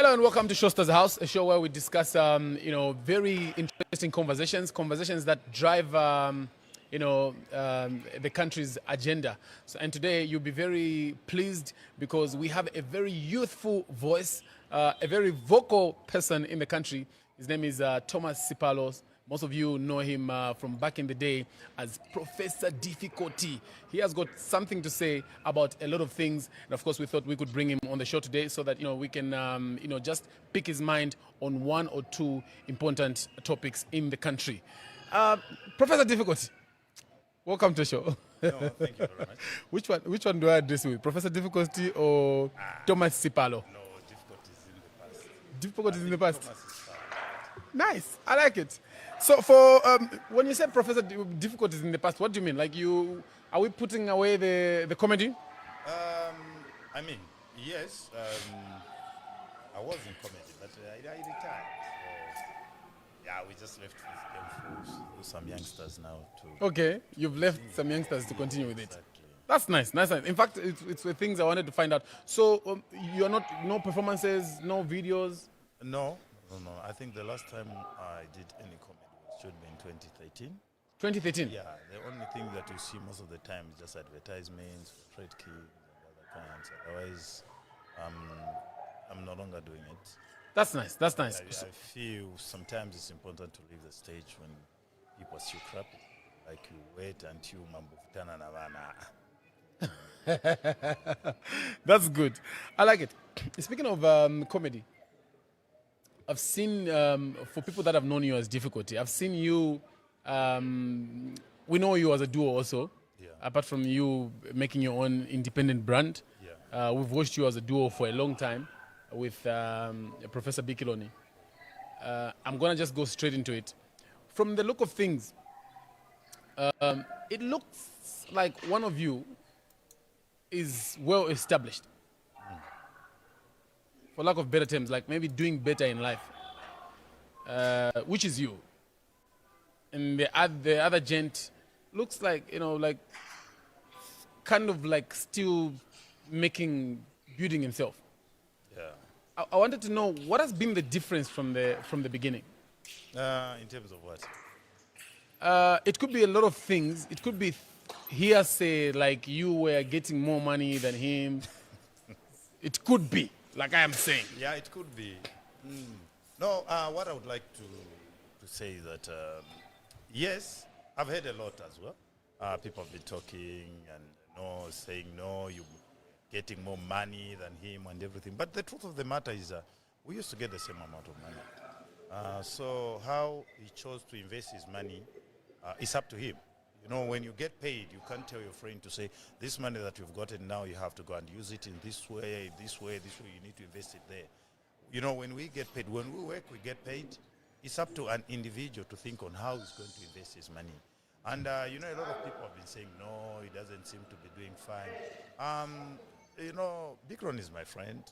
Hello and welcome to Shosta's House, a show where we discuss, very interesting conversations that drive, the country's agenda. So, and today you'll be very pleased because we have a very youthful voice, a very vocal person in the country. His name is Thomas Sipalo. Most of you know him from back in the day as Professor Difficulty. He has got something to say about a lot of things. And of course, we thought we could bring him on the show today so that, we can, just pick his mind on one or two important topics in the country. Professor Difficulty, welcome to the show. No, thank you very much. Which one do I address with? Professor Difficulty or Thomas Sipalo? No, difficulties in the past. Difficulties in the past. Thomas is fine. Nice, I like it. So for when you say Professor Difficulties in the past, what do you mean? Like are we putting away the comedy? Yes. I was in comedy, but I retired. So, we just left with them for some youngsters now too. Okay, you've left some youngsters to continue with it. Exactly. That's nice, nice. In fact, it's the things I wanted to find out. So you're no performances, no videos? No. I think the last time I did any comedy should be in 2013. 2013? Yeah, the only thing that you see most of the time is just advertisements, trade keys, and other kinds. Otherwise, I'm no longer doing it. That's nice. That's nice. I feel sometimes it's important to leave the stage when people are still crappy. Like you wait until mambo futana na vana. That's good. I like it. Speaking of comedy, I've seen, for people that have known you as Difficulty, I've seen you, we know you as a duo also, apart from you making your own independent brand. Yeah. We've watched you as a duo for a long time with Professor Biloni. I'm going to just go straight into it. From the look of things, it looks like one of you is well established. For lack of better terms, like maybe doing better in life, which is you. And the other gent looks like, kind of like still building himself. Yeah. I wanted to know what has been the difference from the beginning. In terms of what? It could be a lot of things. It could be hearsay, like you were getting more money than him. It could be. Like I am saying. Yeah, it could be. No, what I would like to say is that, yes, I've heard a lot as well. People have been talking and saying, no, you're getting more money than him and everything. But the truth of the matter is we used to get the same amount of money. So how he chose to invest his money is up to him. When you get paid, you can't tell your friend to say, this money that you've gotten now, you have to go and use it in this way, you need to invest it there. When we get paid, when we work, we get paid. It's up to an individual to think on how he's going to invest his money. And, a lot of people have been saying, no, he doesn't seem to be doing fine. Big Ron is my friend.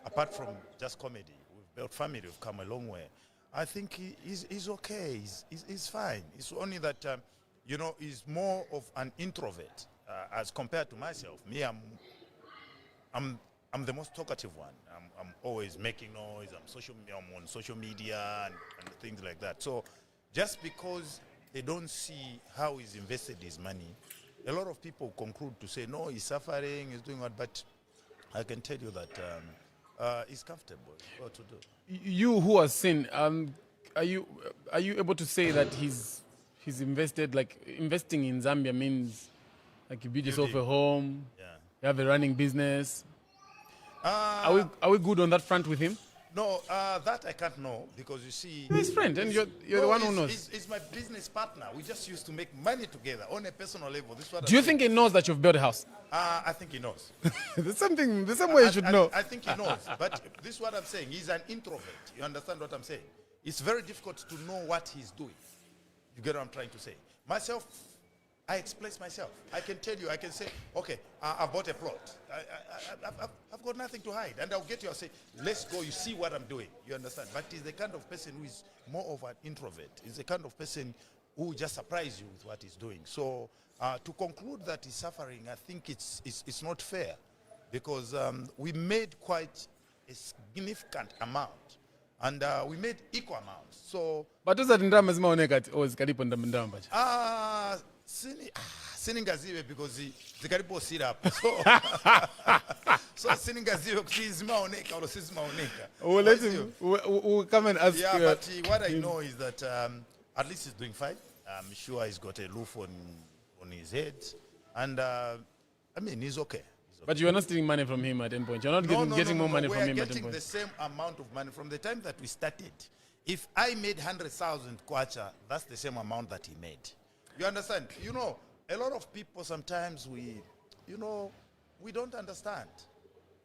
Apart from just comedy, we've built family, we've come a long way. I think he's okay, he's fine. It's only that... he's more of an introvert as compared to myself. Me, I'm the most talkative one. I'm always making noise. I'm on social media and things like that. So just because they don't see how he's invested his money, a lot of people conclude to say, no, he's suffering, he's doing what. But I can tell you that he's comfortable. What to do? You who has seen, are you able to say that he's invested, like investing in Zambia means like you build yourself a home, you have a running business. Are we good on that front with him? No, that I can't know because you see... He's his friend and you're the one who knows. He's my business partner. We just used to make money together on a personal level. Do you think he knows that you've built a house? I think he knows. There's some way you should know. I think he knows. But this is what I'm saying. He's an introvert. You understand what I'm saying? It's very difficult to know what he's doing. You get what I'm trying to say? Myself, I express myself. I can tell you, I can say, okay, I bought a plot. I've got nothing to hide. And I'll get you, I'll say, let's go, you see what I'm doing. You understand? But he's the kind of person who is more of an introvert. He's the kind of person who will just surprise you with what he's doing. So to conclude that he's suffering, I think it's not fair. Because we made quite a significant amount. And we made equal amounts. So, but usati ndalama zimaoneka zikalipo ndalama pacha. Siningaziwe because zikalipo syrup. So siningaziwe kuti zimaoneka or sizimaoneka. We'll come and ask. Yeah, but what I know is that at least he's doing fine. I'm sure he's got a roof on his head. And I mean, he's okay. But you are not stealing money from him at any point. You're not getting more money from him at any point. We are getting the same amount of money from the time that we started. If I made 100,000 kwacha, that's the same amount that he made. You understand? You know, a lot of people sometimes we don't understand.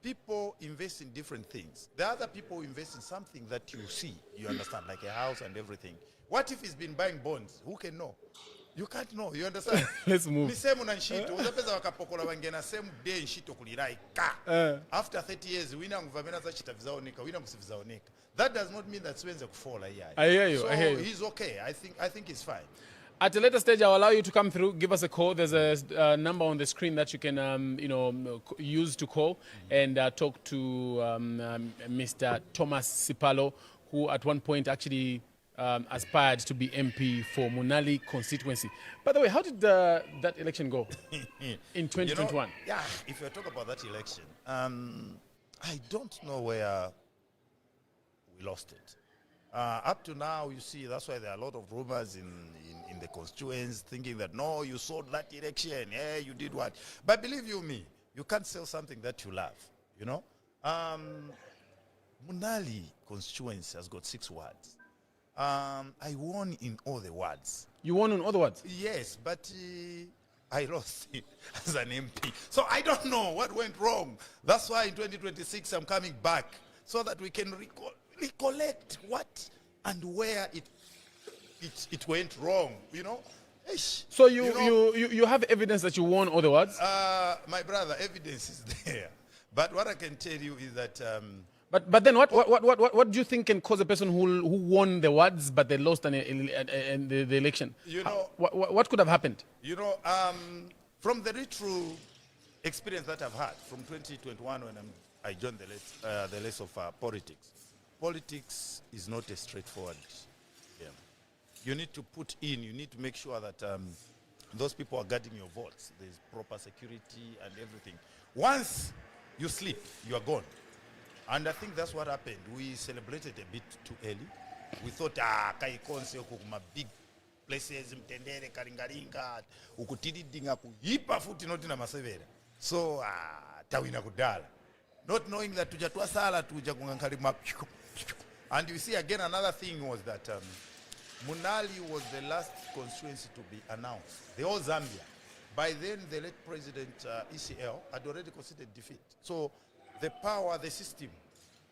People invest in different things. The other people invest in something that you see, you understand, like a house and everything. What if he's been buying bonds? Who can know? You can't know, you understand? Let's move. After 30 years, that does not mean that Swen's fall. I hear you. So I hear you. He's okay. I think he's fine. At a later stage, I'll allow you to come through. Give us a call. There's a number on the screen that you can, use to call and talk to Mr. Thomas Sipalo, who at one point actually aspired to be MP for Munali constituency. By the way, how did that election go in 2021? If you talk about that election, I don't know where we lost it. Up to now, you see, that's why there are a lot of rumors in the constituents thinking that, no, you sold that election, you did what? But believe you me, you can't sell something that you love, you know? Munali constituency has got 6 wards. I won in all the wards. You won in all the wards? Yes, but I lost it as an MP. So I don't know what went wrong. That's why in 2026 I'm coming back so that we can recollect what and where it went wrong, you know. So you have evidence that you won all the wards? My brother, evidence is there. But what I can tell you is that But then what do you think can cause a person who won the wards but they lost the election? You know, what could have happened? You know, from the true experience that I've had from 2021 when I joined the list of politics. Politics is not a straightforward game. You need to put in, you need to make sure that those people are guarding your votes. There's proper security and everything. Once you sleep, you are gone. And I think that's what happened. We celebrated a bit too early. We thought, kaikonse kuma big places, mtendere, karingaringa, ukutiridinga kuhipa futi noti na masevera. So, tawina kudala. Not knowing that tujatwa sala tuja kungankarima. And you see again another thing was that Munali was the last constituency to be announced. The whole Zambia. By then, the late President ECL had already considered defeat. So the power, the system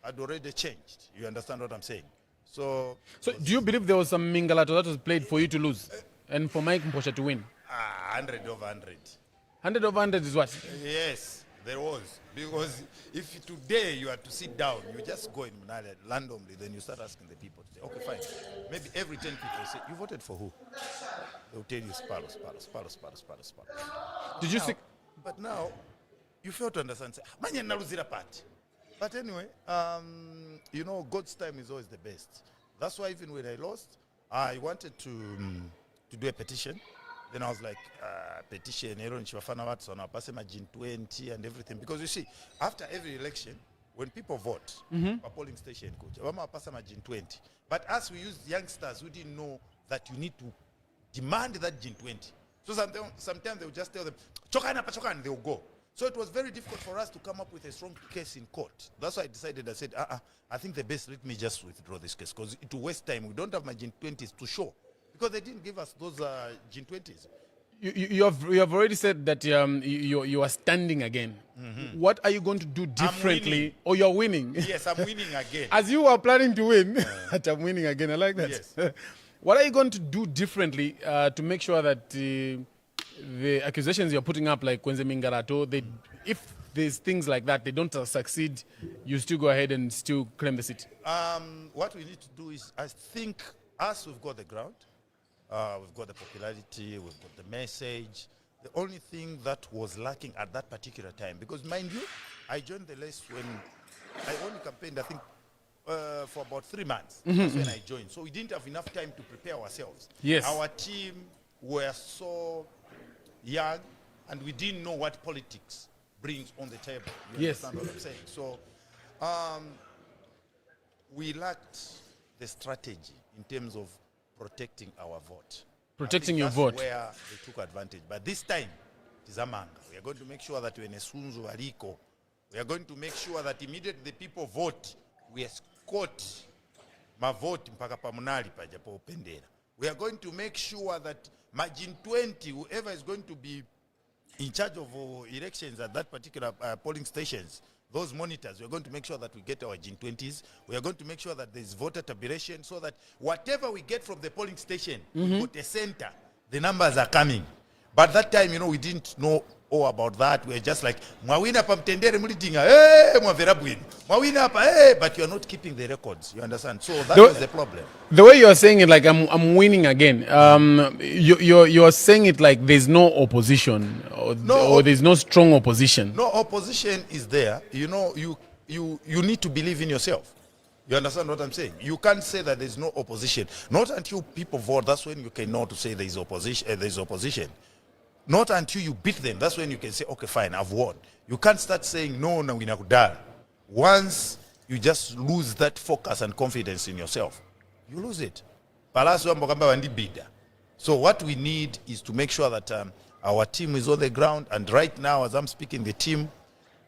had already changed. You understand what I'm saying? So do you believe there was some mingalato that was played for you to lose and for Mike Mposha to win? 100 over 100. 100 over 100 is what? Yes, there was. Because if today you are to sit down, you just go in Munali randomly, then you start asking the people to say, okay, fine. Maybe every 10 people say, you voted for who? They'll tell you Sipalo. Did you see? But now, you fail to understand. But anyway, you know, God's time is always the best. That's why even when I lost, I wanted to do a petition. Then I was like, petition, Jin 20 and everything. Because you see, after every election, when people vote, a polling station, Jin 20. But as we use youngsters who didn't know that you need to demand that Jin 20. So sometimes they will just tell them, Chokan, they will go. So it was very difficult for us to come up with a strong case in court. That's why I decided, I said, I think the best, let me just withdraw this case because it will waste time. We don't have my Jin 20s to show. Because they didn't give us those Jin 20s. You have already said that you are standing again. What are you going to do differently? Or you're winning? Yes, I'm winning again. As you were planning to win, I'm winning again. I like that. Yes. What are you going to do differently to make sure that the accusations you're putting up, like Kwenze Mingarato, if there's things like that, they don't succeed, you still go ahead and still claim the seat? What we need to do is, I think, us, we've got the ground. We've got the popularity, we've got the message. The only thing that was lacking at that particular time, because mind you, I joined the list when I only campaigned, I think, for about 3 months. That's when I joined. So we didn't have enough time to prepare ourselves. Yes. Our team were so young, and we didn't know what politics brings on the table. You Yes. understand what I'm saying? So we lacked the strategy in terms of protecting our vote. Protecting your that's vote. where they took advantage. But this time, Tizamanga, we are going to make sure that when Esunzu Aliko, we are going to make sure that immediately the people vote, we escort my vote mpaka pa Munali paja pa upendera. We are going to make sure that margin 20, whoever is going to be in charge of elections at that particular polling stations, those monitors, we are going to make sure that we get our Gin 20s. We are going to make sure that there is voter tabulation so that whatever we get from the polling station, we put a center, the numbers are coming. But that time, we didn't know all about that. We were just like, Mwawina pa mtendere mulitinga, mwavera bwini. Mwawina pa, but you are not keeping the records. You understand? So that was the problem. The way you are saying it, like I'm winning again. You are saying it like there's no opposition or there's no strong opposition. No, opposition is there. You need to believe in yourself. You understand what I'm saying? You can't say that there's no opposition. Not until people vote, that's when you can know to say there's opposition. Not until you beat them, that's when you can say, okay, fine, I've won. You can't start saying, no, we're not done. Once you just lose that focus and confidence in yourself, you lose it. So what we need is to make sure that our team is on the ground. And right now, as I'm speaking, the team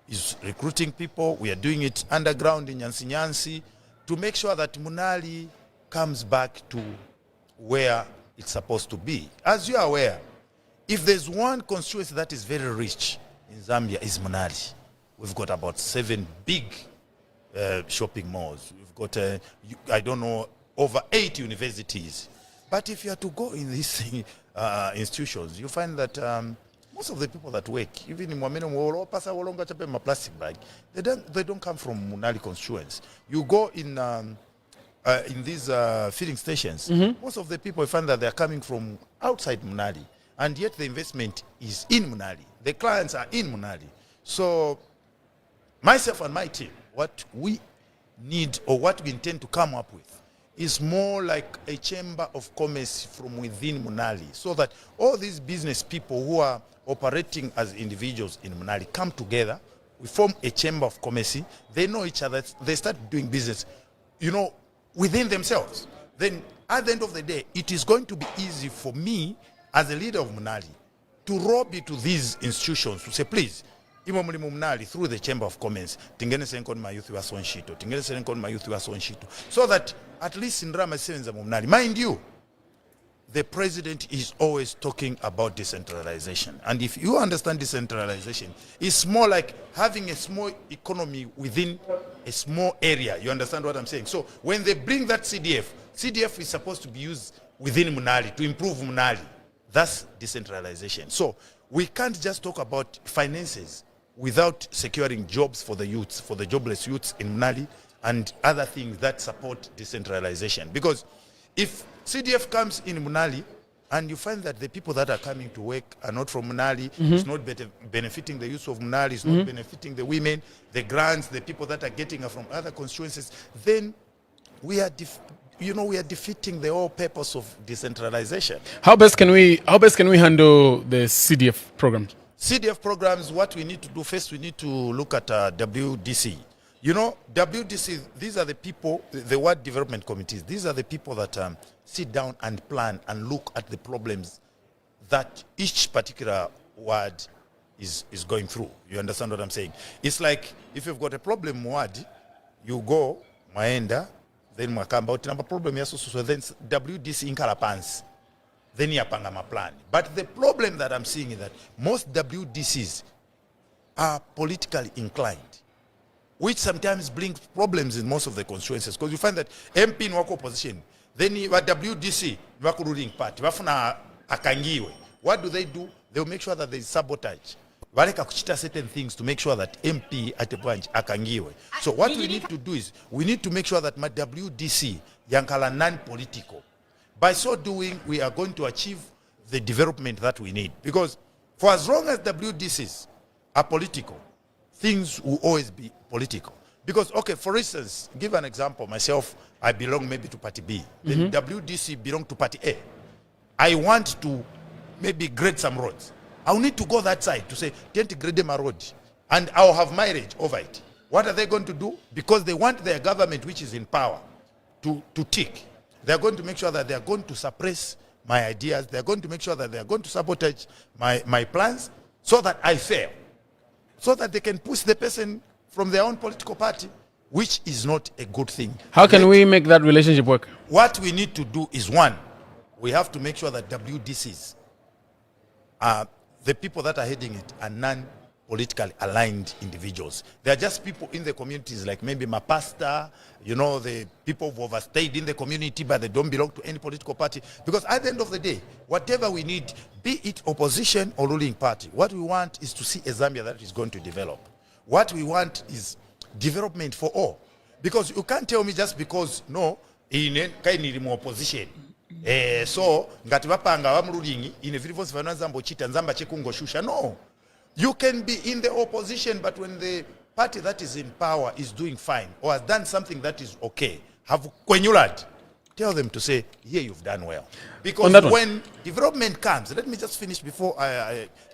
is recruiting people. We are doing it underground in Nyansi to make sure that Munali comes back to where it's supposed to be. As you are aware, if there's one constituency that is very rich in Zambia, is Munali. We've got about 7 big shopping malls. We've got, I don't know, over 8 universities. But if you are to go in these institutions, you find that most of the people that work, even in Mwamene plastic bag, they don't come from Munali constituents. You go in these filling stations, most of the people find that they are coming from outside Munali. And yet the investment is in Munali. The clients are in Munali. So myself and my team, what we need or what we intend to come up with is more like a chamber of commerce from within Munali, so that all these business people who are operating as individuals in Munali come together. We form a chamber of commerce. They know each other. They start doing business, within themselves. Then at the end of the day, it is going to be easy for me as a leader of Munali to lobby to these institutions to say, please, Munali, through the Chamber of Commerce, my youth was on shito, my youth was on shito, so that at least in Rama Munali, mind you, the president is always talking about decentralization. And if you understand decentralization, it's more like having a small economy within a small area. You understand what I'm saying? So when they bring that CDF is supposed to be used within Munali to improve Munali. That's decentralization. So we can't just talk about finances without securing jobs for the youths, for the jobless youths in Munali, and other things that support decentralization. Because if CDF comes in Munali and you find that the people that are coming to work are not from Munali, it's not benefiting the youth of Munali, it's not benefiting the women, the grants, the people that are getting are from other constituencies, then we are we are defeating the whole purpose of decentralization. How best can we handle the CDF programs? CDF programs, what we need to do first, we need to look at WDC. WDC, these are the people, the ward development committees, these are the people that sit down and plan and look at the problems that each particular ward is going through. You understand what I'm saying? It's like if you've got a problem ward, you go, Maenda, then mwakamba utinamba problem ya so then WDC inkalapans, then yapanga ma plan. But the problem that I'm seeing is that most WDCs are politically inclined, which sometimes brings problems in most of the constituencies, because you find that MP in wako opposition, then you WDC wako ruling party, wafuna akangiwe. What do? They'll make sure that there is sabotage. Waleka kuchita certain things to make sure that MP at a branch akangiwe. So what we need to do is, we need to make sure that my WDC yankala non-political. By so doing, we are going to achieve the development that we need. Because for as long as WDCs are political, things will always be political. Because, okay, for instance, give an example. Myself, I belong maybe to Party B. The WDC belong to Party A. I want to maybe grade some roads. I'll need to go that side to say, can't grade my road. And I'll have mileage over it. What are they going to do? Because they want their government, which is in power, to tick. They're going to make sure that they're going to suppress my ideas. They're going to make sure that they're going to sabotage my plans so that I fail. So that they can push the person from their own political party, which is not a good thing. How can we make that relationship work? What we need to do is, one, we have to make sure that WDCs, the people that are heading it, are non-politically aligned individuals. They are just people in the communities, like maybe my pastor, the people who overstayed in the community, but they don't belong to any political party. Because at the end of the day, whatever we need, be it opposition or ruling party, what we want is to see a Zambia that is going to develop. What we want is development for all. Because you can't tell me just because, no, in opposition. So, ngati vapanga vamurulingi, in every voice vanazambo chita nzamba chekungo shusha. No. You can be in the opposition, but when the party that is in power is doing fine or has done something that is okay, have kwenyulad, tell them to say, here you've done well. Because when development comes, let me just finish before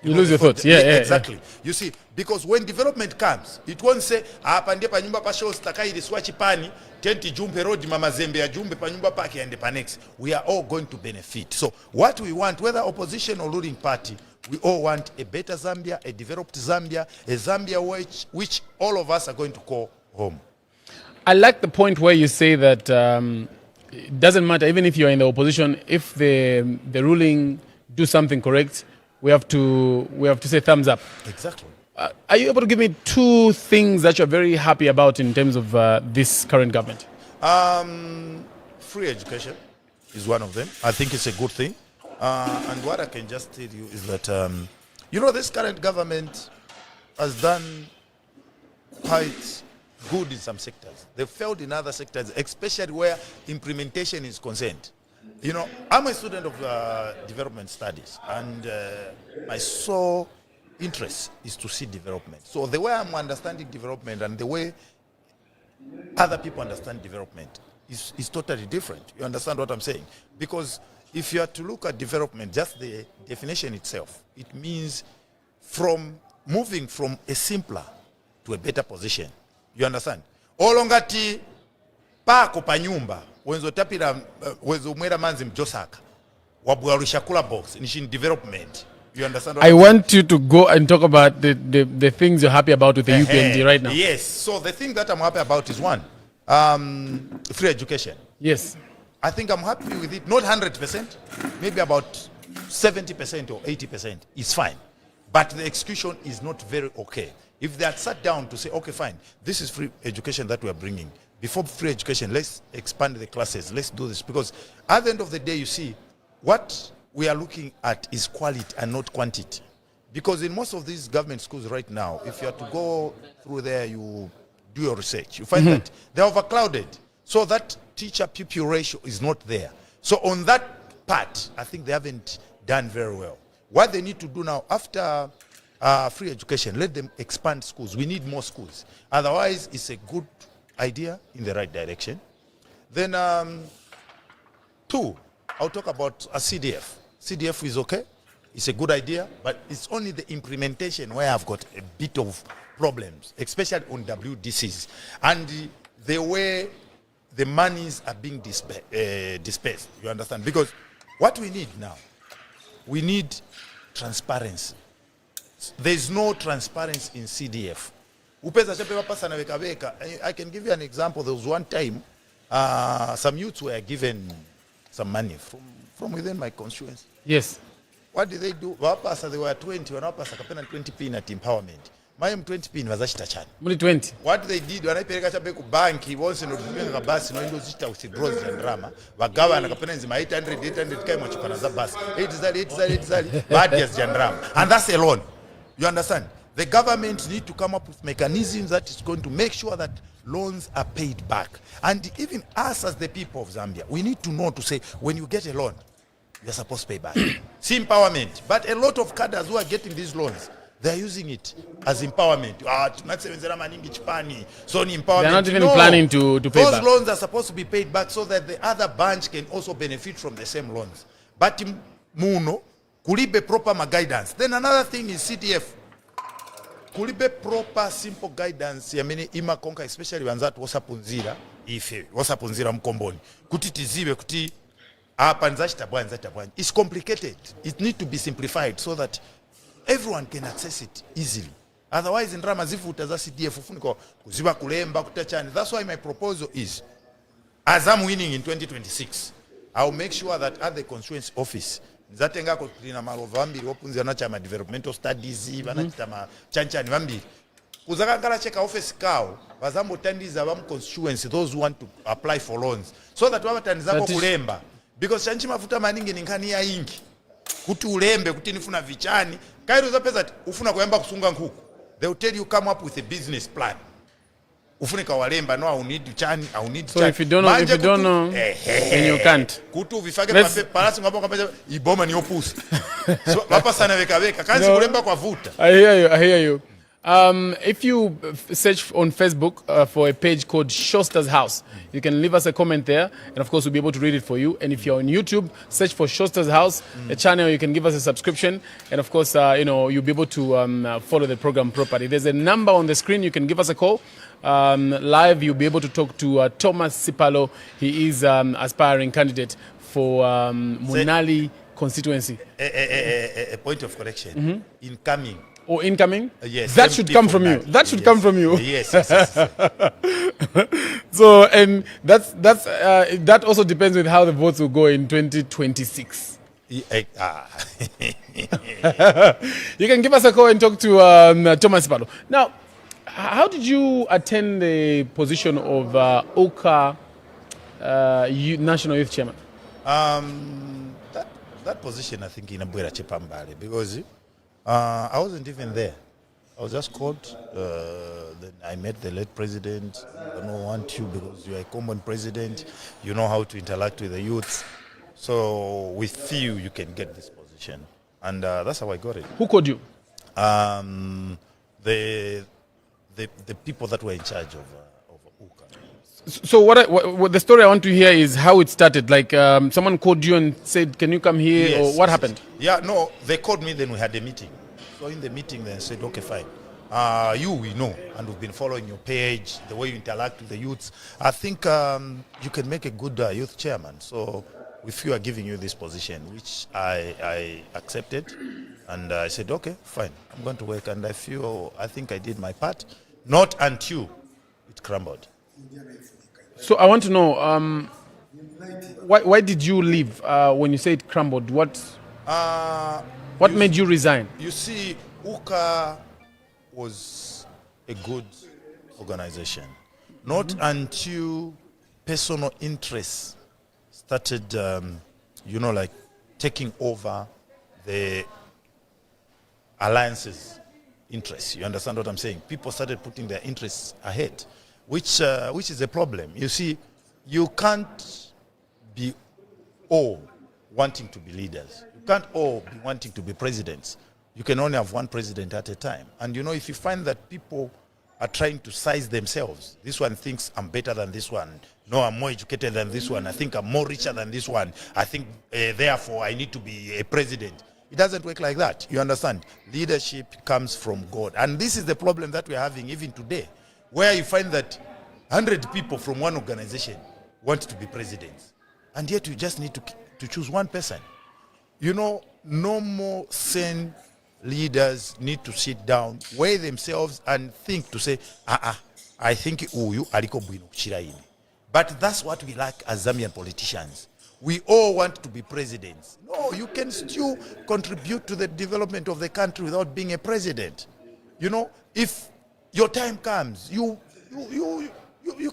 you lose your thoughts. Yeah, exactly. Yeah. You see, because when development comes, it won't say, pande pa nyumba pa shows takai riswachi pani, tenti jumbe road mama zembe ya jumbe pa nyumba paki and pa next. We are all going to benefit. So what we want, whether opposition or ruling party, we all want a better Zambia, a developed Zambia, a Zambia which all of us are going to call home. I like the point where you say that it doesn't matter, even if you're in the opposition, if the ruling do something correct, we have to say thumbs up. Exactly. Are you able to give me two things that you're very happy about in terms of this current government? Free education is one of them. I think it's a good thing. And what I can just tell you is that, this current government has done quite good in some sectors. They failed in other sectors, especially where implementation is concerned. I'm a student of development studies, and my sole interest is to see development. So the way I'm understanding development and the way other people understand development is totally different. You understand what I'm saying? Because if you are to look at development, just the definition itself, it means moving from a simpler to a better position. You understand? Olongati pako pa nyumba wenzo tapira wenzo mwera manzi mjosaka wabwarisha kula box in development. You understand? I want you to go and talk about the things you're happy about with the UPND right now. Yes. So the thing that I'm happy about is one, free education. Yes. I think I'm happy with it. Not 100%, maybe about 70% or 80% is fine. But the execution is not very okay. If they had sat down to say, okay, fine, this is free education that we are bringing. Before free education, let's expand the classes. Let's do this. Because at the end of the day, you see, what we are looking at is quality and not quantity. Because in most of these government schools right now, if you have to go through there, you do your research, you find that they're overcrowded. So that teacher-pupil ratio is not there. So on that part, I think they haven't done very well. What they need to do now, after free education, let them expand schools. We need more schools. Otherwise, it's a good idea in the right direction. Then, two, I'll talk about a CDF. CDF is okay. It's a good idea, but it's only the implementation where I've got a bit of problems, especially on WDCs. And the way the monies are being dispersed, you understand? Because what we need now, we need transparency. There's no transparency in CDF. I can give you an example. There was one time some youths were given some money from within my constituency. Yes. What did they do? They were 20, when I 20 pin at empowerment. My 20 pin was actually only 20. What they did when I paid a bank, he was in a bus, no with bros and drama. Wagawa and Kapenzi, my 800 came much on a bus. 8 bad yes, drama. And that's a loan. You understand? The government need to come up with mechanisms that is going to make sure that loans are paid back. And even us as the people of Zambia, we need to know to say, when you get a loan, you're supposed to pay back. See empowerment. But a lot of cadres who are getting these loans, They're using it as empowerment. So empowerment. They're not even planning to pay Those back. loans are supposed to be paid back so that the other branch can also benefit from the same loans. But muno, kulibe proper guidance. Then another thing is CTF. Kulibe proper simple guidance. Yamene ima konka, especially wanzatu wasapunzira ife wasapunzira mkomboni. Kuti tiziwe kuti it's complicated. It needs to be simplified so that everyone can access it easily. Otherwise, in Ramazifu utaza CDF ufuniko kuziba kulemba kutachani. That's why my proposal is, as I'm winning in 2026, I'll make sure that at the constituency office, nzatenga kutrina malovambi wapunzi anachama developmental studies, vanachama chanchani vambi. Kuzakangala cheka office kao, wazambo tandiza vam constituency, those who want to apply for loans, so that wabatandizako kulemba. Because chanchi mafuta maningi ninkani ya ingi. Kuti ulembe, kuti nifuna vichani. Kairu za pesa ufuna kuemba kusunga nkuku. They will tell you come up with a business plan. Ufunika walemba, no, I will need chani, I will need so chani. if you don't know, then you can't. Kutu vifage pape, palasi ngapo kapesa, iboma ni opusi. So, wapa sana veka. Kansi kulemba kwa vuta. I hear you. If you search on Facebook for a page called Shosta's House, you can leave us a comment there, and of course we'll be able to read it for you. And if you're on YouTube, search for Shosta's House, a channel. You can give us a subscription, and of course, you'll be able to follow the program properly. There's a number on the screen. You can give us a call. Live, you'll be able to talk to Thomas Sipalo. He is aspiring candidate for Munali constituency. A point of correction. Incoming. Or incoming? Yes. That should come from you. That should come from you. Yes. So, and that also depends with how the votes will go in 2026. You can give us a call and talk to Thomas Sipalo. Now, how did you attend the position of OKA National Youth Chairman? That position, I think, in Abuera Chepambale, because I wasn't even there. I was just called. Then I met the late president. I don't want you because you are a common president. You know how to interact with the youths. So with you can get this position. And that's how I got it. Who called you? The people that were in charge of UKA. So what the story I want to hear is how it started. Like someone called you and said, "Can you come here?" Yes, or what happened? Yeah, no, they called me. Then we had a meeting. So in the meeting, they said, "Okay, fine. We know, and we've been following your page, the way you interact with the youths. I think you can make a good youth chairman. So if you are giving you this position, which I accepted, and I said, okay, fine, I'm going to work. And I think I did my part. Not until it crumbled. So I want to know, why did you leave when you say it crumbled? What made you resign? You see, UKA was a good organization. Not until personal interests started, taking over the alliances interests. You understand what I'm saying? People started putting their interests ahead, which is a problem. You see, you can't be all wanting to be leaders. You can't all be wanting to be presidents. You can only have one president at a time. And if you find that people are trying to size themselves, this one thinks I'm better than this one. No, I'm more educated than this one. I think I'm more richer than this one. I think, therefore, I need to be a president. It doesn't work like that. You understand? Leadership comes from God. And this is the problem that we're having even today, where you find that 100 people from one organization want to be presidents. And yet you just need to choose one person. No more sane leaders need to sit down, weigh themselves, and think to say, I think uyu aliko bwino kuchira ini. But that's what we lack as Zambian politicians. We all want to be presidents. No, you can still contribute to the development of the country without being a president. If your time comes, you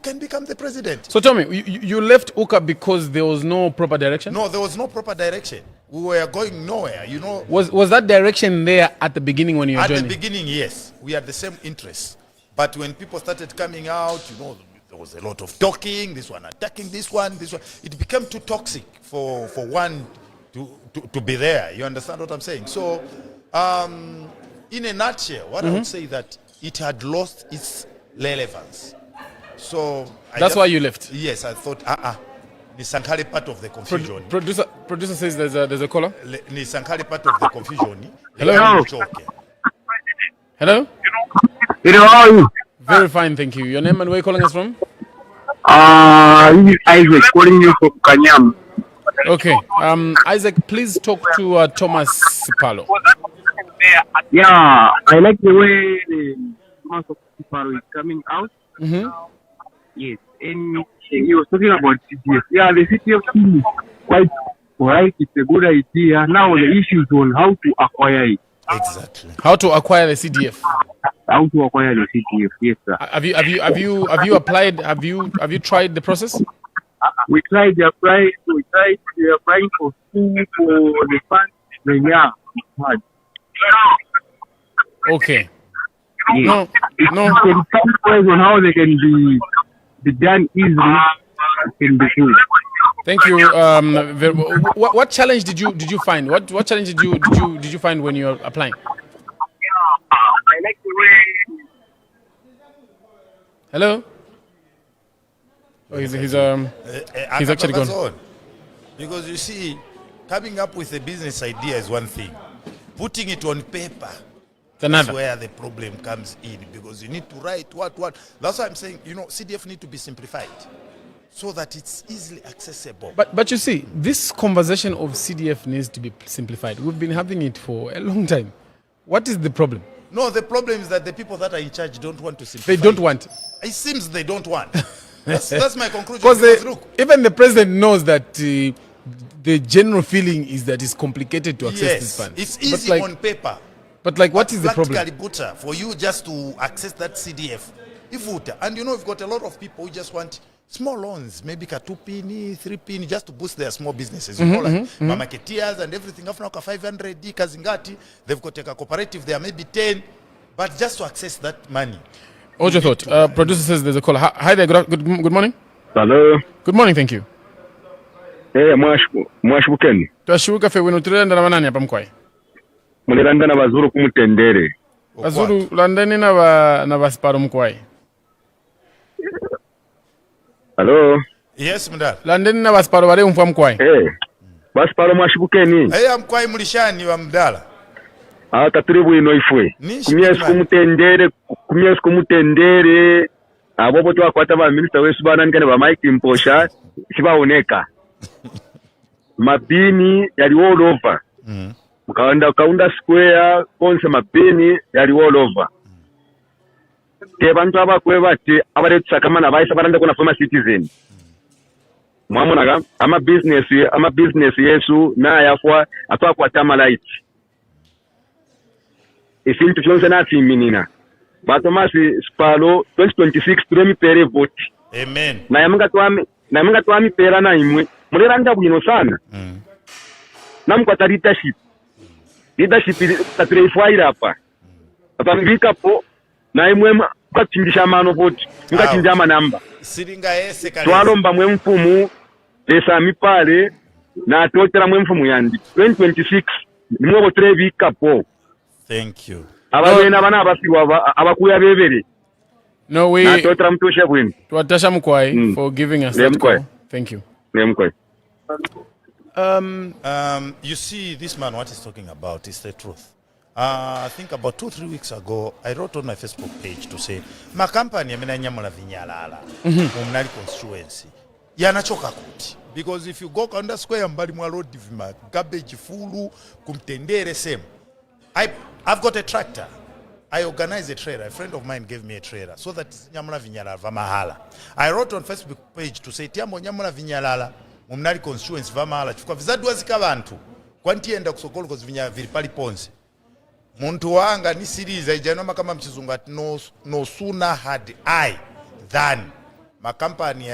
can become the president. So tell me, you left UKA because there was no proper direction? No, there was no proper direction. We were going nowhere, Was that direction there at the beginning when you were joining? At the beginning, yes. We had the same interests. But when people started coming out, there was a lot of talking, this one attacking this one. It became too toxic for one to be there. You understand what I'm saying? So in a nutshell, what I would say that it had lost its relevance. So that's why you left. Yes, I thought the Sankari part of the confusion. Producer says there's a caller. The Sankari part of the confusion. Hello. Hello. Hello, how are you? Very fine, thank you. Your name and where you calling us from? This is Isaac calling you from Kanyam. Okay. Isaac, please talk to Thomas Sipalo. Yeah, I like the way the Thomas Sipalo is coming out. Yes, and he was talking about CDF. Yeah, the CDF thing is quite right. It's a good idea. Now the issue is on how to acquire it. Exactly. How to acquire the CDF? How to acquire the CDF? Yes, sir. Have you applied? Have you tried the process? We tried the applying for school for the fund. Yeah, hard. Okay. Yes. No. Some ways on how they can be done easily. Can be good. Thank you. What challenge did you find? What challenge did you find when you were applying? I like the way. Hello. Oh, he's actually gone. Because you see, coming up with a business idea is one thing. Putting it on paper, that's where the problem comes in. Because you need to write what. That's why I'm saying, CDF need to be simplified so that it's easily accessible. But you see, this conversation of CDF needs to be simplified. We've been having it for a long time. What is the problem? No, the problem is that the people that are in charge don't want to simplify. They don't want. It seems they don't want. That's my conclusion. Because even the president knows that the general feeling is that it's complicated to access this fund. It's easy on paper. But what is the problem? Butter for you just to access that CDF. And you've got a lot of people who just want small loans, maybe 2 3 pini, just to boost their small businesses. Marketeers and everything. After 500 kazingati, they've got a cooperative there, maybe 10, but just to access that money. What's your thought? Producer says there's a caller. Hi there. Good morning. Hello. Good morning. Thank you. Hey, mwashibukeni. Twashuka fe wenu tulenda na banani hapa mkwai. Muliranda na bazuru kumutendere. Bazuru landeni na basiparo mkwai. Hello. Yes, mdala. Landeni na basiparo bale mfwa mkwai. Hey. Basiparo mwashibukeni. Hey, mkwai mulishani wa mdala. Taturibu ino ifwe. Kumyesu kumutendere. Abobo twakwata ba minister wesu bana nkane ba Mike Mposha sibaoneka. Mabini yali all over. Kaunda square konse mabini yali all over. Ke bantu abakwe bati abaretsa kamana bayisa baranda kuna former citizen. Mwamona ama business yesu na yafwa atwa tamalight. Isintu chonse na timinina. Batomasi Sipalo 2026 turemi pere vote. Amen. Na yamunga twami pera na imwe. Muliranda bwino sana. Namkwata leadership. Leadership tatreifwaira hapa. Apambika po na imwe kwatindisha mano vote. Ngatinja manamba. Siringa ese kale. Twalomba mwe mfumu pesa mipale na totera mwe mfumu yandi 2026 nimwo trevika po. Thank you. Abagenda bana abasiwa abakuya bebere. No, we natotera mtoshe bwini. Twatasha mkwai for giving us that call. Thank you. Nemkwai. You see, this man, what he's talking about is the truth. I think about 2-3 weeks ago, I wrote on my Facebook page to say, my company, Nyamula Vinyalala, Munali constituency, yanachoka kuti. Because if you go Kanda Square, Mbalimwa Road, garbage full, kumtendere same. I've got a tractor. I organized a trailer. A friend of mine gave me a trailer so that Nyamula Vinyalala Vamahala. I wrote on Facebook page to say, Tiamo Nyamula Vinyalala, Munali constituency Vamahala. Chukwa vizadu wazikabantu. Kwanti enda kusokolo kuzivinya viripali ponzi. Muntu wanga ni series ijanoma kama mchizungu ati no sooner had I than makampani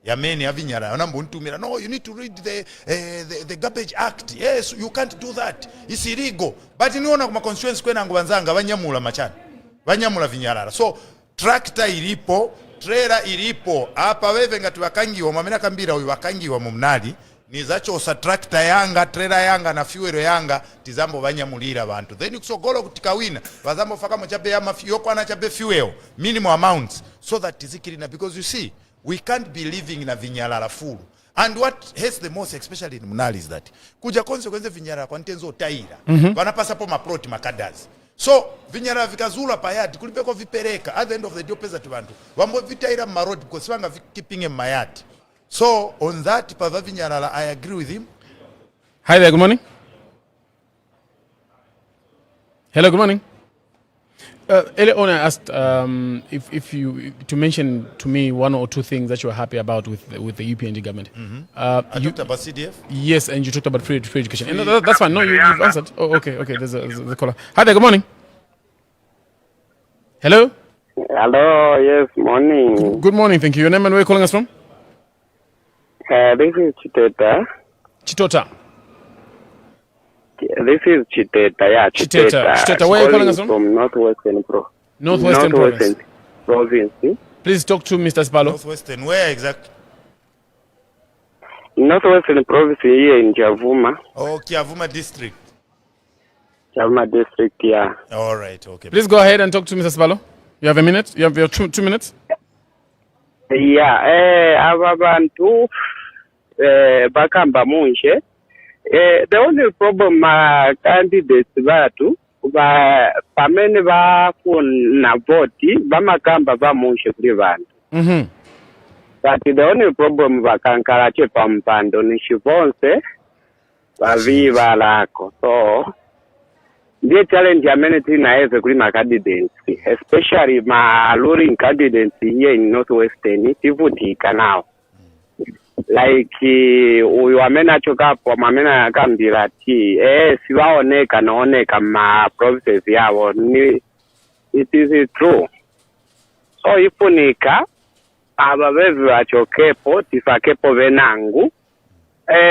ya meni avinyara wanambo ntumira. No, you need to read the Garbage Act. Yes, you can't do that. It's illegal. But niona kuma constituency kwena ngubanzanga banyamula machana. Banyamula vinyara. So tractor ilipo, trailer ilipo. Hapa wewe ngati wakangiwa mwamena kambira uyu wakangiwa mu Munali. nizachosa tractor yanga trailer yanga na fuel yanga tizambo banyamulira abantu then kusogolo kutikawina bazambo faka mochabe ya mafio kwana chabe fuel minimum amounts so that tizikirina because you see we can't be living in a vinyalala full. And what hurts the most, especially in Munali, is that kuja consequence vinyara kwa ntenzo taira. Wanapasa po maproti makadazi. So vinyara vikazula payati kulipeko vipereka at the end of the day pesa tu bantu. Wambo vitaira marodi because wanga keeping in mayati. So on that pava vinyara I agree with him. Hi there, good morning. Hello, good morning. Earlier on, I asked if you to mention to me one or two things that you are happy about with the UPNG government. I talked about CDF. Yes, and you talked about free education. And that's fine. No, you've answered. Oh, okay. There's a caller. Hi there. Good morning. Hello. Hello. Yes. Morning. Good morning. Thank you. Your name and where are you calling us from? This is Chiteta. Chitota. This is Chiteta, yeah, Chiteta, where are you calling us from? From Northwestern Province. Please talk to Mr. Sipalo. Northwestern, where exactly? Northwestern Province here in Javuma. Oh, Kiavuma district. Javuma district, yeah. All right, okay. Please go ahead and talk to Mr. Sipalo. You have a minute? You have your 2 minutes? Yeah, abantu bakamba munche. The only problem candidates batu pamene bafuna voti bamakamba bamushe kuri bantu. But the only problem bakankara che pampando ni shivonse baviva lako. So the challenge amenity na eve kuri ma candidates, especially ma alluring candidates here in Northwestern tivutika now. Like uyu amena chokapo mamena akambira ati siwaoneka naoneka ma provinces yao ni it is true. So ifunika ababevi achokepo tifakepo venangu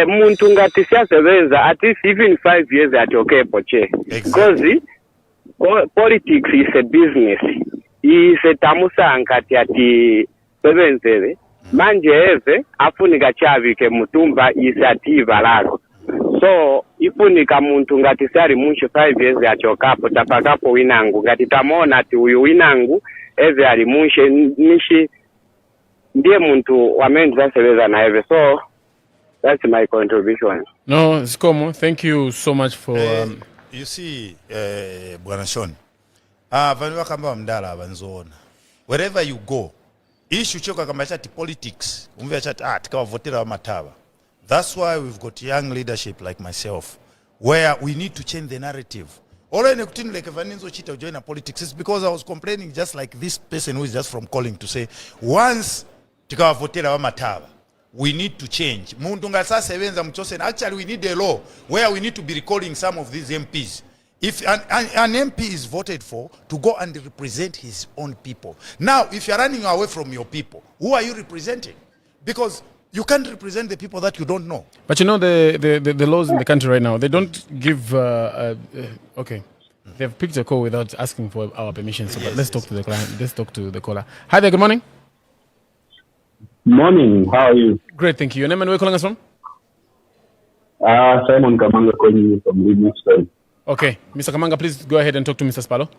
muntu ngati siyasebeza at least even 5 years achokepo che because politics is a business is a tamusanga ati sebenzele manje eve afunika chavike mutumba isativa lako. So ifunika muntu ngati sari muncho 5 years achokapo tapakapo winangu ngati tamona ati uyu winangu eve ali munshe nishi ndiye muntu wamenza sebeza na eve. So that's my contribution. No, Sikomo, thank you so much for you see Bwana Sean vanhu vakamba mdala avanzona wherever you go issue choka kama chati politics umve chati tikawavotera vamatava. That's why we've got young leadership like myself where we need to change the narrative. All nekutini like vaninzo chita join politics is because I was complaining just like this person who is just from calling to say once tikawavotera vamatava we need to change. Muntu ngasasebenza mchose actually we need a law where we need to be recalling some of these MPs. If an MP is voted for to go and represent his own people. Now, if you're running away from your people, who are you representing? Because you can't represent the people that you don't know. But you know the laws in the country right now, they don't give okay. They've picked a call without asking for our permission. So let's talk to the client. Let's talk to the caller. Hi there, good morning. Morning, how are you? Great, thank you. Your name and where are you calling us from? Simon Kamanga calling you from Livingstone. Okay, Mr. Kamanga, please go ahead and talk to Mr. Sipalo.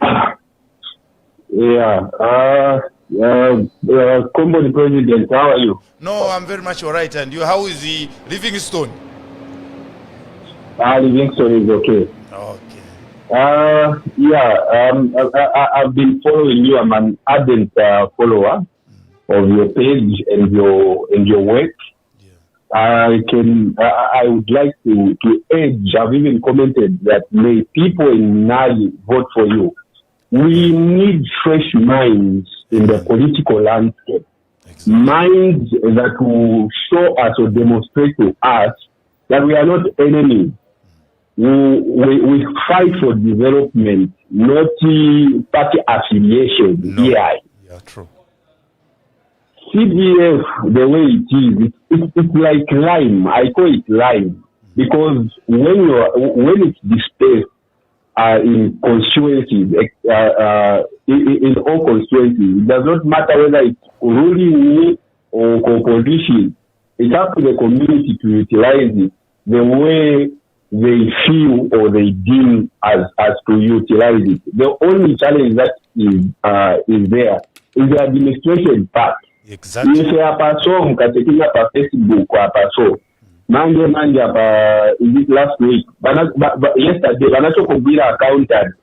Komboni President, how are you? No, I'm very much all right. And you, how is the Livingstone? Livingstone is okay. Okay. I've been following you. I'm an ardent follower of your page and your work. I would like to urge, I've even commented that may people in Nali vote for you. We need fresh minds in the political landscape. Exactly. Minds that will show us or demonstrate to us that we are not enemies. We fight for development, not party affiliation. No. Yeah, true. CDF, the way it is, it's like lime. I call it lime because when it's dispersed in constituencies, in all constituencies, it does not matter whether it's ruling or opposition. it's up to the community to utilize it the way they feel or they deem as to utilize it. The only challenge that is there is the administration part. Exactly. If apaso mkatekinga pa Facebook apaso manje apa last week yesterday banachokubira accountant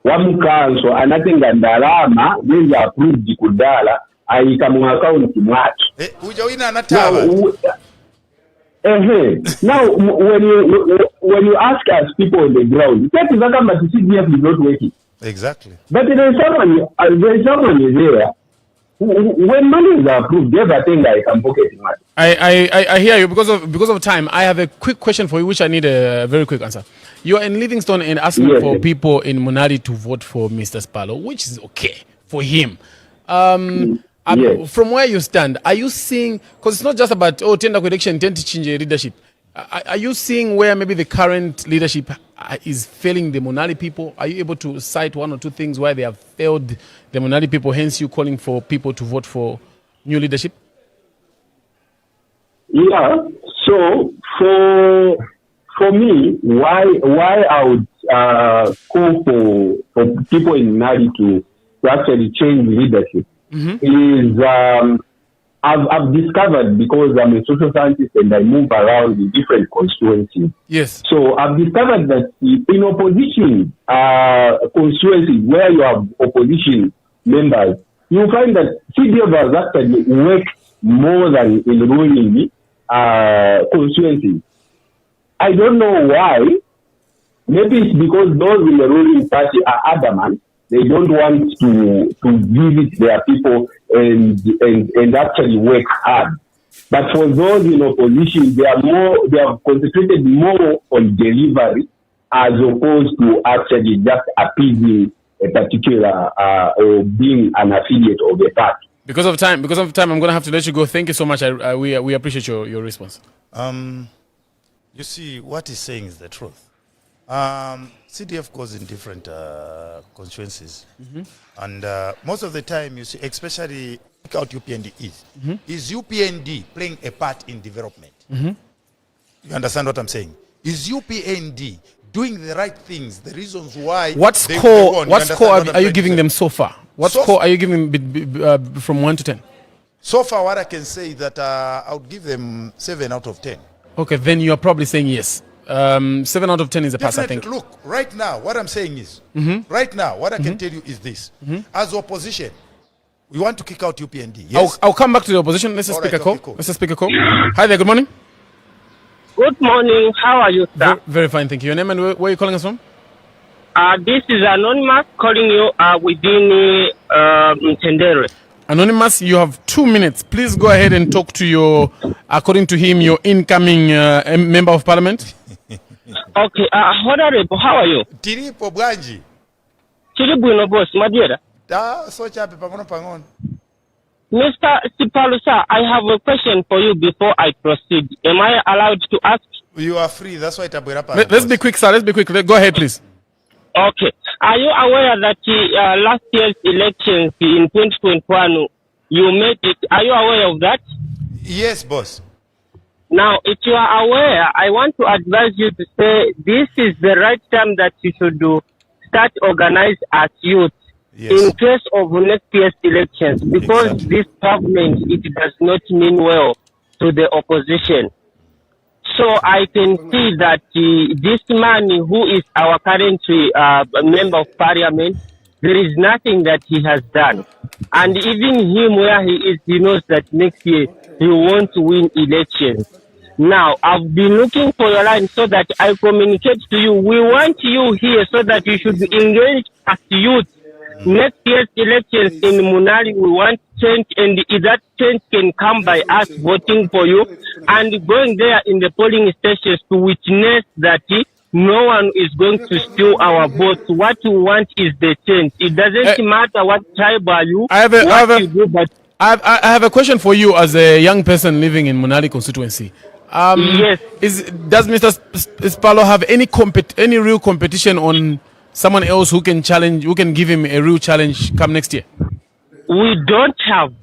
wamukanso anatenga ndalama ngenza approved kudala ayika mu account mwaki uja wina anataba. Now when you ask us people on the ground, that is that the CDF is not working. Exactly. But there is someone there. When money is approved, there's a thing I can pocket money. I hear you. Because of time, I have a quick question for you, which I need a very quick answer. You are in Livingstone and asking for people in Munali to vote for Mr. Sipalo, which is okay for him. From where you stand, are you seeing, because it's not just about, tender election, tend to change leadership. Are you seeing where maybe the current leadership is failing the Munali people? Are you able to cite one or two things where they have failed the Munali people, hence you calling for people to vote for new leadership? Yeah, so for me, why I would call for people in Munali to actually change leadership is I've discovered, because I'm a social scientist and I move around in different constituencies. Yes. So I've discovered that in opposition constituencies where you have opposition members, you find that CDF has actually worked more than in ruling constituencies. I don't know why. Maybe it's because those in the ruling party are adamant. They don't want to visit their people and actually work hard. But for those in opposition, they have concentrated more on delivery as opposed to actually just appeasing a particular or being an affiliate of a party. Because of time, I'm going to have to let you go. Thank you so much. We appreciate your response. You see, what he's saying is the truth. CDF goes in different constituencies, and most of the time, you see, especially out UPND is UPND playing a part in development? You understand what I'm saying? Is UPND doing the right things? The reasons why? What score are you giving them so far? What score are you giving from 1 to 10? So far, what I can say is that I would give them 7 out of 10. Okay, then you are probably saying yes. 7 out of 10 is a pass, I think. Look, right now, what I'm saying is, right now, what I can tell you is this. As opposition, we want to kick out UPND. Yes? I'll come back to the opposition. Let's just speak a call. Let's just speak a call. Hi there, good morning. Good morning. How are you, sir? Very fine, thank you. Your name and where are you calling us from? This is Anonymous calling you within Mtendere. Anonymous, you have 2 minutes. Please go ahead and talk to according to him, your incoming member of parliament. Okay, Honorable, how are you? Tiripo Bwanji. Chiribuino boss, Madiera. So chape pamono pangon. Mr. Sipalo, sir, I have a question for you before I proceed. Am I allowed to ask? You are free, that's why Tabirapa. Let's be quick, sir. Let's be quick. Go ahead, please. Okay. Are you aware that last year's elections in 2021, you made it? Are you aware of that? Yes, boss. Now, if you are aware, I want to advise you to say this is the right time that you should start organize as youth in case of next year's elections, because this government, it does not mean well to the opposition. So I can see that this man who is our current member of parliament, there is nothing that he has done. And even him where he is, he knows that next year he won't win elections. Now, I've been looking for your line so that I communicate to you. We want you here so that you should engage as youth. Next year's elections in Munali, we want change, and that change can come by us voting for you and going there in the polling stations to witness that no one is going to steal our votes. What we want is the change. It doesn't matter what tribe are you. I have a question for you as a young person living in Munali constituency. Yes. Does Mr. Sipalo have any real competition on someone else who can give him a real challenge come next year? We don't have.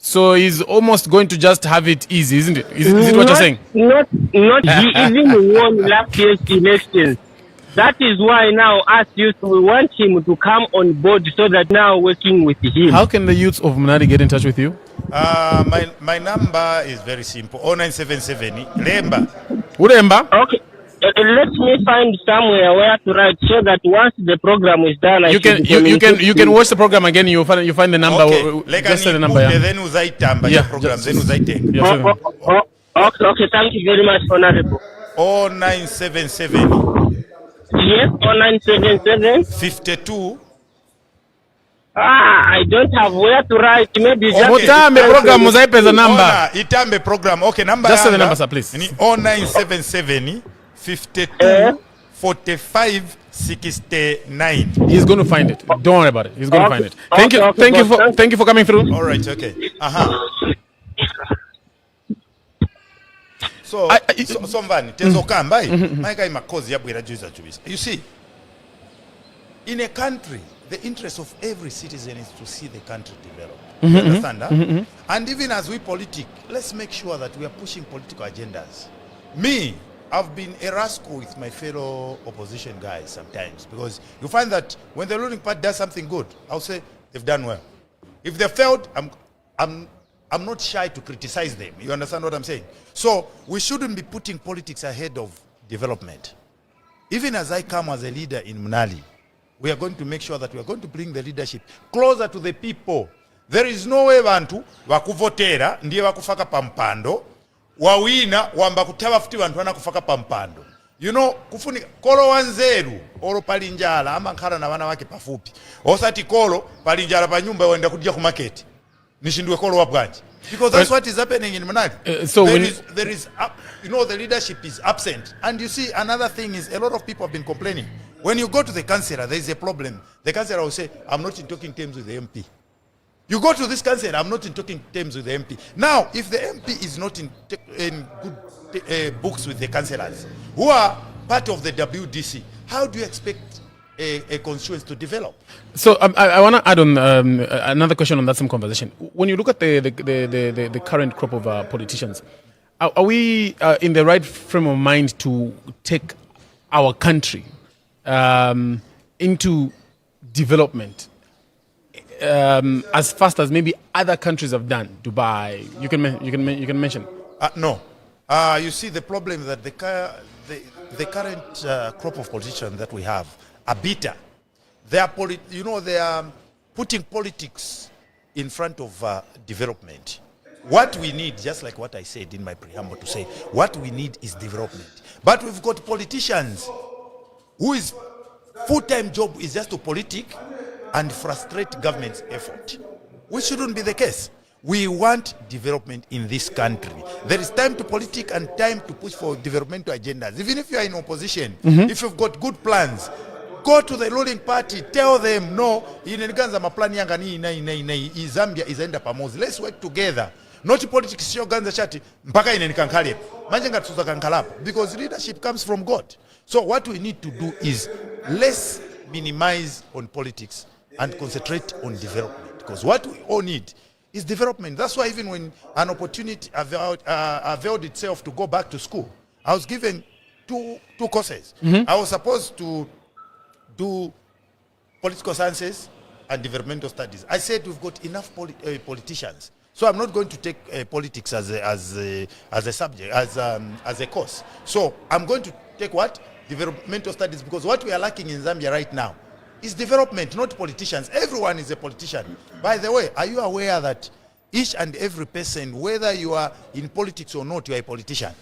So he's almost going to just have it easy, isn't it? Is it what you're saying? Not he even won last year's elections. That is why now as youth, we want him to come on board so that now working with him. How can the youths of Munali get in touch with you? My number is very simple. 0977 Lemba. Uremba? Okay. Let me find somewhere where to write so that once the program is done, You can watch the program again. You find the number. Okay. Just say the number. Yeah. Then uzaitamba Yeah, program. just- Then uzaitenga. Yeah, Okay. Thank you very much, Honorable. 0977 Yes, 0977. 52. I don't have where to write. Maybe just Mutambe program muzaipeza number. Itambe program. Okay, number. Just say the number, sir, please. 0977 52 45 69. He's going to find it. Don't worry about it. He's going to find it. Thank you. Thank you for coming through. All right, okay. So Mvani, tezokambai maika imakozi yabwera juiza jubisa. You see, in a country, the interest of every citizen is to see the country develop. You understand that? And even as we politic, let's make sure that we are pushing political agendas. Me, I've been a rascal with my fellow opposition guys sometimes, because you find that when the ruling party does something good, I'll say they've done well. If they failed, I'm not shy to criticize them. You understand what I'm saying? So we shouldn't be putting politics ahead of development. Even as I come as a leader in Munali, we are going to make sure that we are going to bring the leadership closer to the people. There is no way bantu wakuvotera ndiye wakufaka pampando wawina wamba kutaba futi bantu wana kufaka pampando. You know, kufunika kolo wanzeru oro palinjala ama nkhala na wana wake pafupi. Osati kolo palinjala pa nyumba wenda kujia ku market. Nishindwe kolo wa bwanji. Because that's what is happening in Munali. So there is you know, the leadership is absent. And you see, another thing is a lot of people have been complaining. When you go to the councillor, there is a problem. The councillor will say, I'm not in talking terms with the MP. You go to this councillor, I'm not in talking terms with the MP. Now, if the MP is not in good books with the councillors, who are part of the WDC, how do you expect a constituency to develop? So I want to add on another question on that same conversation. When you look at the current crop of politicians, are we in the right frame of mind to take our country into development as fast as maybe other countries have done? Dubai, you can mention. No, you see, the problem that the current crop of politicians that we have are bitter. They are they are putting politics in front of development. What we need, just like what I said in my preamble to say, what we need is development. But we've got politicians whose full-time job is just to politic and frustrate government's effort. Which shouldn't be the case. We want development in this country. There is time to politic and time to push for developmental agendas. Even if you are in opposition, if you've got good plans, go to the ruling party, tell them, no, ineniganza maplani yanga ni Zambia izaenda pamoja. Let's work together. Not politics sio ganza chati mpaka inenikankale. Manje ngatuza kankalapa, because leadership comes from God. So what we need to do is let's minimize on politics and concentrate on development, because what we all need is development. That's why even when an opportunity availed itself to go back to school, I was given two courses. I was supposed to do political sciences and developmental studies. I said we've got enough politicians, so I'm not going to take politics as a subject, as a course. So I'm going to take what? Developmental studies, because what we are lacking in Zambia right now is development, not politicians. Everyone is a politician. By the way, are you aware that each and every person, whether you are in politics or not, you are a politician?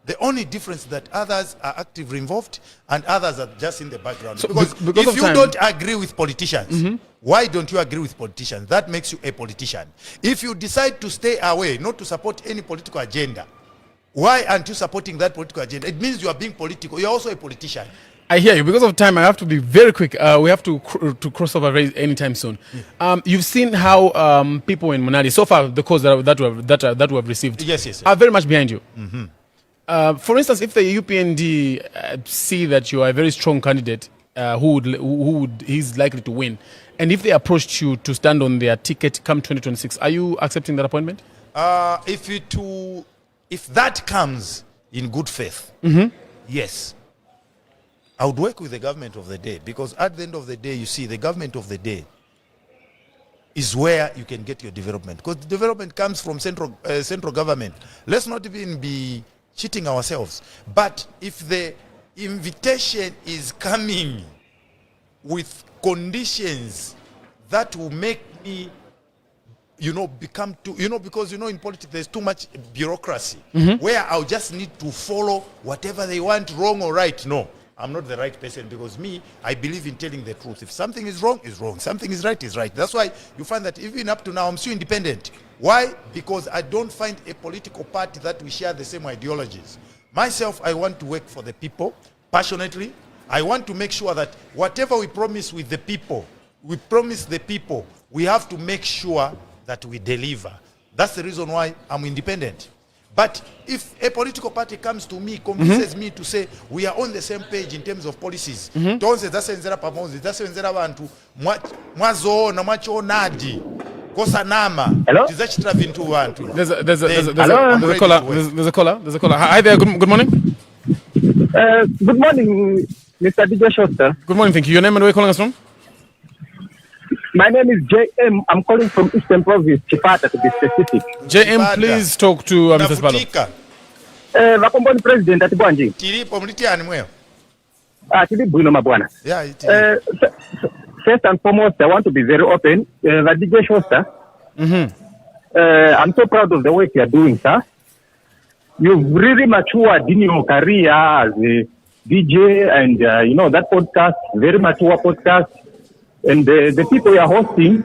The only difference is that others are actively involved and others are just in the background. So because if you don't agree with politicians, why don't you agree with politicians? That makes you a politician. If you decide to stay away, not to support any political agenda, why aren't you supporting that political agenda? It means you are being political. You're also a politician. I hear you. Because of time, I have to be very quick. We have to cross over anytime soon. You've seen how people in Munali, so far, the calls that we have received, yes, are very much behind you. For instance, if the UPND see that you are a very strong candidate, who would he's likely to win, and if they approached you to stand on their ticket come 2026, are you accepting that appointment? If that comes in good faith, yes, I would work with the government of the day, because at the end of the day, you see, the government of the day is where you can get your development, because development comes from central government. Let's not even be cheating ourselves. But if the invitation is coming with conditions that will make me, become too, because, in politics there's too much bureaucracy, where I'll just need to follow whatever they want, wrong or right. No, I'm not the right person, because I believe in telling the truth. If something is wrong, is wrong. Something is right, is right. That's why you find that even up to now, I'm still independent. Why? Because I don't find a political party that we share the same ideologies. Myself, I want to work for the people passionately. I want to make sure that whatever we promise with the people, we promise the people, we have to make sure that we deliver. That's the reason why I'm independent. But if a political party comes to me, convinces me to say we are on the same page in terms of policies, tonse zasenzera pamozi, zasenzera abantu mwazoona mwachonadi kosanama tizachitira vintu vantu. There's a caller. Hi there. Good morning. Good morning, Mr. DJ Shoster. Good morning. Thank you. Your name and where are you calling us from? My name is JM. I'm calling from Eastern Province, Chipata to be specific. JM, please talk to Mr. Sipalo. Komboni President at Bwanji. Tilipo mlitiani mweo? Tilipo bwino mabwana. Yeah, first and foremost, I want to be very open. The DJ Shoster, I'm so proud of the work you are doing, sir. You've really matured in your career as a DJ and, that podcast, very mature podcast. And the people you are hosting,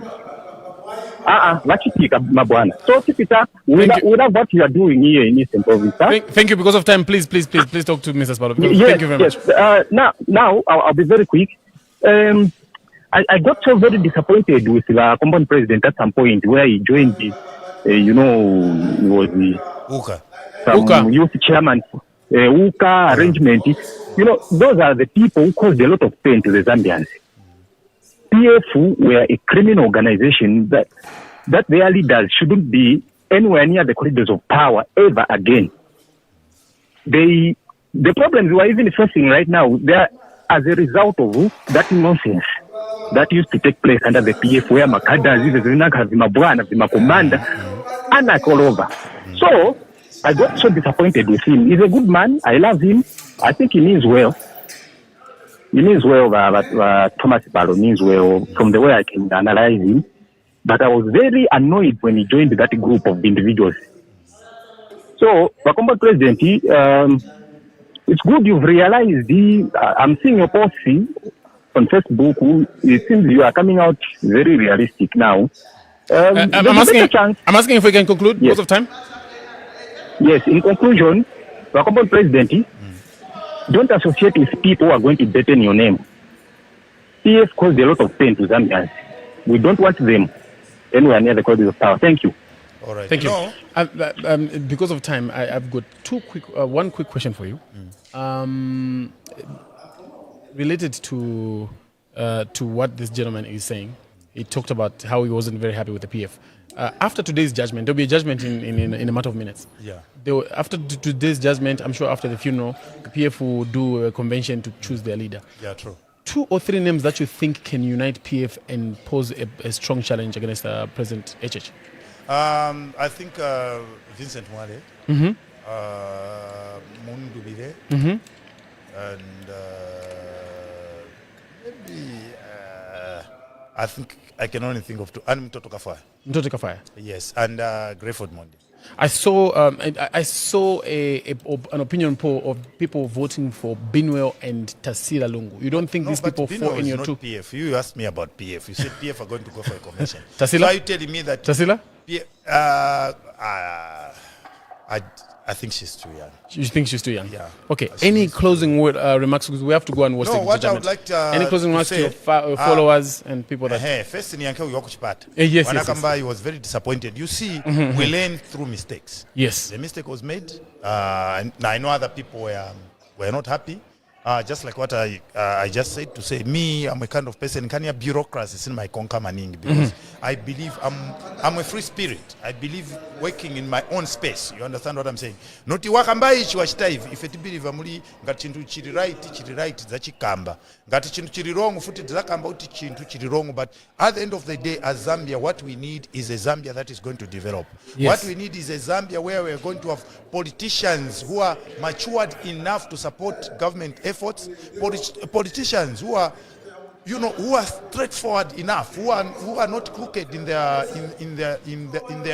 so keep it up. We love what you are doing here in Eastern Province. Huh? Thank you. Because of time, please talk to Mr. Sipalo. Yes, thank you very much. Now I'll be very quick. I got so very disappointed with the Komboni President at some point where he joined the, he was the youth chairman, UKA arrangement. Those are the people who caused a lot of pain to the Zambians. PF were a criminal organization that their leaders shouldn't be anywhere near the corridors of power ever again. The problems we are even facing right now, they are as a result of that nonsense that used to take place under the PF, where Makadas, Mabwana, Commander, and all over. So I got so disappointed with him. He's a good man. I love him. I think he means well. He means well, Thomas Sipalo means well from the way I can analyze him. But I was very annoyed when he joined that group of individuals. So, Komboni President, it's good you've realized. I'm seeing your post on Facebook. It seems you are coming out very realistic now. I'm asking if we can conclude because of time. Yes, in conclusion, Komboni President, don't associate with people who are going to deaden your name. PF caused a lot of pain to Zambians. We don't want them anywhere near the corridors of power. Thank you. All right. Thank you. Because of time, I've got one quick question for you. Related to what this gentleman is saying. He talked about how he wasn't very happy with the PF. After today's judgment, there'll be a judgment in a matter of minutes. Yeah. After today's judgment, I'm sure after the funeral, the PF will do a convention to choose their leader. Yeah, true. 2 or 3 names that you think can unite PF and pose a strong challenge against President HH? I think Vincent Munali, Mundubile, and maybe I think I can only think of 2. And Mtoto Kafaya. Yes, and Grayford Mondi. I saw an opinion poll of people voting for Binwell and Tasila Lungu. You don't think these people fall in your two? PF. You asked me about PF. You said PF are going to go for a convention. Tasila? So are you telling me that Tasila? I think she's too young. You think she's too young? Yeah. Okay. Any closing remarks? Because we have to go and watch the what judgment. I would like to any closing remarks to your followers and people that... First in Yankew Yokuchpat. Yes. He was very disappointed. You see, we learn through mistakes. Yes. The mistake was made. And I know other people were not happy. just like what I just said, to say, me, I'm a kind of person, can you bureaucracy in my conquer maning, because I believe I'm a free spirit. I believe working in my own space. You understand what I'm saying? Not wakambai chiwachitaive, if it believe amuli ngati chintu chiri right zachikamba. Ngati chintu chiri wrong, futi zakamba uti chintu chiri wrong, but at the end of the day, as Zambia, what we need is a Zambia that is going to develop. Yes. What we need is a Zambia where we're going to have politicians who are matured enough to support government efforts, politicians who are, who are straightforward enough, who are not crooked in their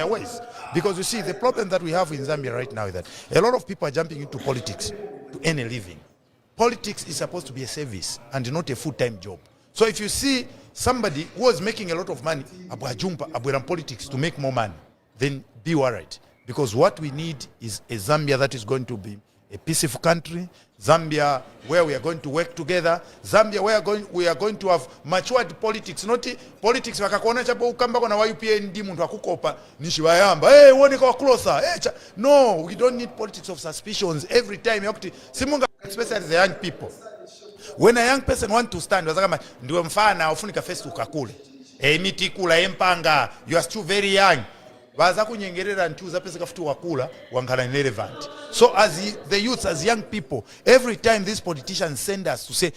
ways. Because you see, the problem that we have in Zambia right now is that a lot of people are jumping into politics to earn a living. Politics is supposed to be a service and not a full-time job. So if you see somebody who is making a lot of money, abueram politics to make more money, then be worried. Because what we need is a Zambia that is going to be a peaceful country, Zambia where we are going to work together, Zambia where we are going to have matured politics, not politics wakakuona chapo ukamba kuna wa UPND muntu akukopa nishibayamba wone kwa closer no, we don't need politics of suspicions every time yakati simunga, especially the young people. When a young person want to stand wazakama ndiwe mfana ufunika face ukakule miti kula empanga, you are still very young. Baza kunyengerera ntuza pesa kafutu wakula wangala irrelevant. So as the youths, as young people, every time these politicians send us to say,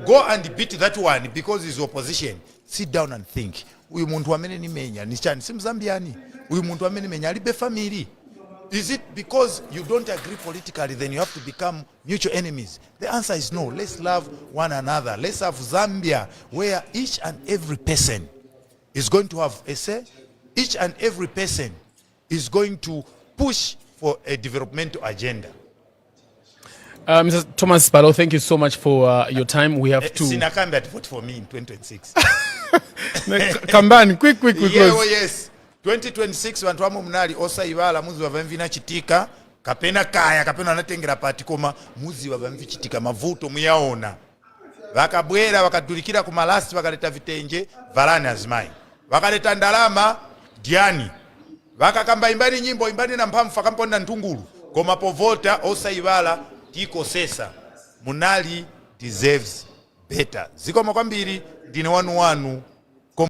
go and beat that one because he's opposition, sit down and think. Uyu muntu amene ni menya ni chani sim Zambiani. Uyu muntu amene menya alibe family. Is it because you don't agree politically then you have to become mutual enemies? The answer is no. Let's love one another. Let's have Zambia where each and every person is going to have a say. Each and every person is going to push for a developmental agenda. Mr. Thomas Sipalo, thank you so much for your time. We have to... Sinakamba to vote for me in 2026. Kambani, quick. Yeah, oh yes. 2026, wantu wamu Munali, osa iwala, muzi wavamvina chitika, kapena kaya, kapena anatengera pati koma, muzi wavamvi chitika, mavuto muyaona. Wakabwera, wakadulikira kumalasti, wakaleta vitenje, varani azimai. Wakaleta ndalama, Diani. Wakakamba imbani nyimbo, imbani na mpamfa kamponda ntungulu. Koma povota, osa iwala, tiko sesa. Munali deserves better. Ziko mwakwambiri, dine wanu.